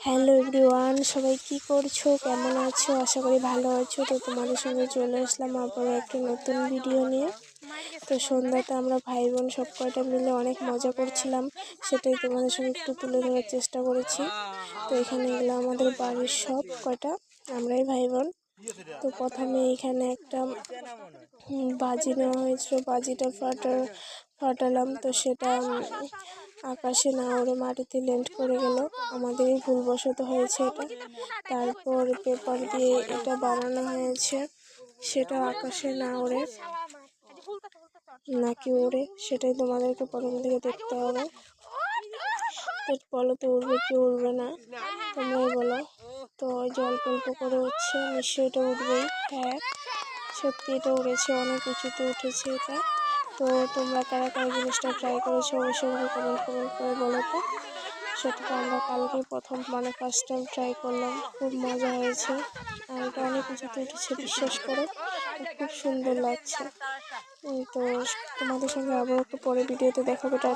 Hello everyone, সবাই কি করছো, কেমন আছো? আশা করি ভালো আছো। তো তোমাদের সঙ্গে চলে আসলাম আবারও একটা নতুন ভিডিও নিয়ে। তো সন্ধ্যাতে আমরা ভাই বোন সব কয়টা মিলে অনেক মজা করছিলাম, সেটাই তোমাদের সঙ্গে একটু তুলে ধরার চেষ্টা করেছি। তো এখানে এগুলো আমাদের বাড়ির সব কয়টা আমরাই ভাই বোন। তো প্রথমে এখানে একটা বাজি নেওয়া হয়েছিল, বাজিটা ফাটালাম। তো সেটা আকাশে না উড়ে মাটিতে ল্যান্ড করে গেল, আমাদেরই ভুলবশত হয়েছে এটা। তারপর পেপার দিয়ে এটা বানানো হয়েছে, সেটা আকাশে না উড়ে নাকি উড়ে সেটাই তোমাদেরকে প্রথম থেকে দেখতে হবে। তো বলো তো উড়বে কি উড়বে না, তোমরাই বলো। তো অল্প অল্প করে উঠছে, নিশ্চয়ই এটা উঠবেই। হ্যাঁ, সত্যি এটা উড়েছে, অনেক উঁচুতে উঠেছে এটা। তো তোমরা কারা কারা জিনিসটা ট্রাই করেছো অবশ্যই কমেন্ট করে বলো তো। সেটা তো আমরা কালকে ফার্স্ট টাইম ট্রাই করলাম, খুব মজা হয়েছে। আর এটা অনেক উঁচুতে উঠেছে, বিশ্বাস করো, খুব সুন্দর লাগছে। তো তোমাদের সঙ্গে আবার একটু পরে ভিডিওতে দেখাবো। টাটা।